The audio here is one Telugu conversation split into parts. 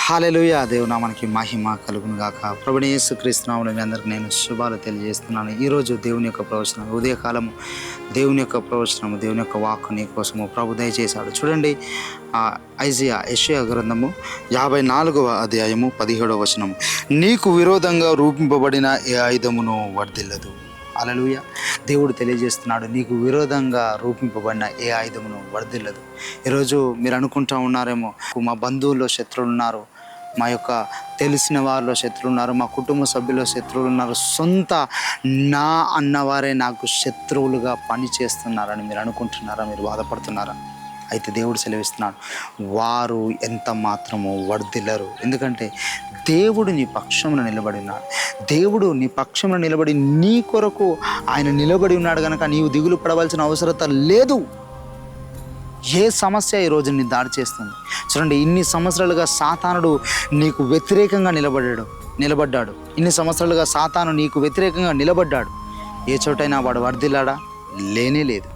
హల్లెలూయా. దేవుని నామానికి మహిమ కలుగును గాక. ప్రభువైన యేసుక్రీస్తు నామములో మీ అందరికీ నేను శుభాలు తెలియజేస్తున్నాను. ఈరోజు దేవుని యొక్క ప్రవచనం, ఉదయకాలము దేవుని యొక్క ప్రవచనము, దేవుని యొక్క వాక్కు నీ కోసము ప్రభు దయచేశాడు. చూడండి, యెషయా గ్రంథము 54వ అధ్యాయము 17వ వచనము. నీకు విరోధంగా రూపింపబడిన ఏ ఆయుధమును వర్ధిల్లదు. హల్లెలూయా. దేవుడు తెలియజేస్తున్నాడు, నీకు విరోధంగా రూపింపబడిన ఏ ఆయుధమును వర్ధిల్లదు. ఈరోజు మీరు అనుకుంటూ ఉన్నారేమో, మా బంధువుల్లో శత్రువులు ఉన్నారు, మా యొక్క తెలిసిన వారిలో శత్రువులు ఉన్నారు, మా కుటుంబ సభ్యుల్లో శత్రువులు ఉన్నారు, సొంత నా అన్నవారే నాకు శత్రువులుగా పని చేస్తున్నారని మీరు అనుకుంటున్నారా? మీరు బాధపడుతున్నారా? అయితే దేవుడు సెలవిస్తున్నాడు, వారు ఎంత మాత్రము వర్ధిల్లరు. ఎందుకంటే దేవుడు నీ పక్షమున నిలబడి ఉన్నాడు. దేవుడు నీ పక్షమున నిలబడి నీ కొరకు ఆయన నిలబడి ఉన్నాడు కనుక నీవు దిగులు పడవలసిన అవసరం లేదు. ఏ సమస్య ఈరోజు నీ దాడి చేస్తుంది? చూడండి, ఇన్ని సంవత్సరాలుగా సాతానుడు నీకు వ్యతిరేకంగా నిలబడ్డాడు. ఇన్ని సంవత్సరాలుగా సాతాను నీకు వ్యతిరేకంగా నిలబడ్డాడు. ఏ చోటైనా వాడు వర్ధిల్లాడా? లేనే లేదు.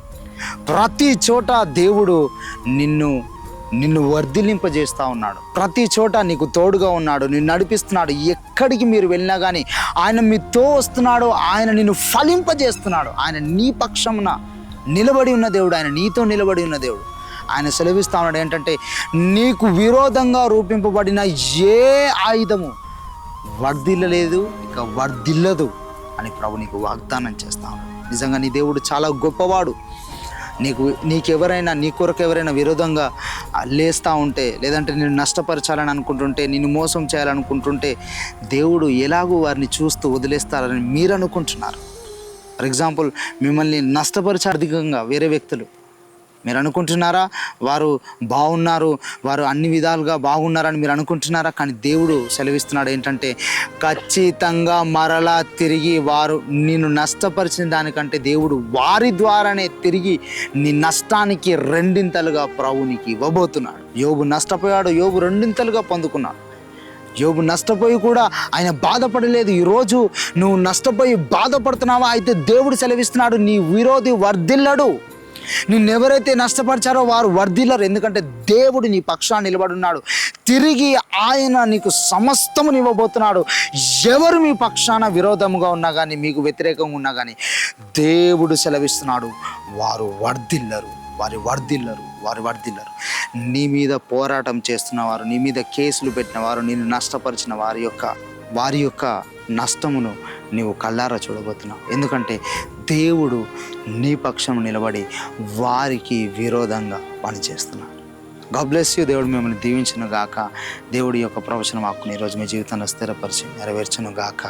ప్రతి చోట దేవుడు నిన్ను వర్ధిల్లింపజేస్తూ ఉన్నాడు. ప్రతి చోట నీకు తోడుగా ఉన్నాడు, నిన్ను నడిపిస్తున్నాడు. ఎక్కడికి మీరు వెళ్ళినా కానీ ఆయన మీతో వస్తున్నాడు. ఆయన నిన్ను ఫలింపజేస్తున్నాడు. ఆయన నీ పక్షమున నిలబడి ఉన్న దేవుడు, ఆయన నీతో నిలబడి ఉన్న దేవుడు. ఆయన సెలవిస్తా ఉన్నాడు ఏంటంటే, నీకు విరోధంగా రూపింపబడిన ఏ ఆయుధము వర్ధిల్లలేదు, ఇక వర్ధిల్లదు అని ప్రభు నీకు వాగ్దానం చేస్తా ఉన్నాడు. నిజంగా నీ దేవుడు చాలా గొప్పవాడు. నీ కొరకు ఎవరైనా విరోధంగా లేస్తూ ఉంటే, లేదంటే నిన్ను నష్టపరచాలని అనుకుంటుంటే, నిన్ను మోసం చేయాలనుకుంటుంటే, దేవుడు ఎలాగూ వారిని చూస్తూ వదిలేస్తారని మీరు అనుకుంటున్నారు. ఫర్ ఎగ్జాంపుల్, మిమ్మల్ని నష్టపరిచే అధికంగా వేరే వ్యక్తులు మీరు అనుకుంటున్నారా? వారు బాగున్నారు, వారు అన్ని విధాలుగా బాగున్నారని మీరు అనుకుంటున్నారా? కానీ దేవుడు సెలవిస్తున్నాడు ఏంటంటే, ఖచ్చితంగా మరలా తిరిగి వారు నిన్ను నష్టపరిచిన దానికంటే దేవుడు వారి ద్వారానే తిరిగి నీ నష్టానికి రెండింతలుగా ప్రభునికి ఇవ్వబోతున్నాడు. యోబు నష్టపోయాడు, యోబు రెండింతలుగా పొందుకున్నాడు. యోబు నష్టపోయి కూడా ఆయన బాధపడలేదు. ఈరోజు నువ్వు నష్టపోయి బాధపడుతున్నావా? అయితే దేవుడు సెలవిస్తున్నాడు, నీ విరోధి వర్ధిల్లడు. నిన్నెవరైతే నష్టపరిచారో వారు వర్ధిల్లరు. ఎందుకంటే దేవుడు నీ పక్షాన్ని నిలబడి ఉన్నాడు. తిరిగి ఆయన నీకు సమస్తమును ఇవ్వబోతున్నాడు. ఎవరు మీ పక్షాన విరోధముగా ఉన్నా కానీ, మీకు వ్యతిరేకంగా ఉన్నా కానీ, దేవుడు సెలవిస్తున్నాడు, వారు వర్ధిల్లరు. నీ మీద పోరాటం చేస్తున్నవారు, నీ మీద కేసులు పెట్టినవారు, నిన్ను నష్టపరిచిన వారి యొక్క నష్టమును నీవు కళ్ళారా చూడబోతున్నావు. ఎందుకంటే దేవుడు నీ పక్షం నిలబడి వారికి విరోధంగా పనిచేస్తున్నాడు. God bless you. దేవుడు మిమ్మల్ని దీవించును గాక. దేవుడి యొక్క ప్రవచన వాక్కుని ఈరోజు మీ జీవితంలో స్థిరపరిచి నెరవేర్చును గాక.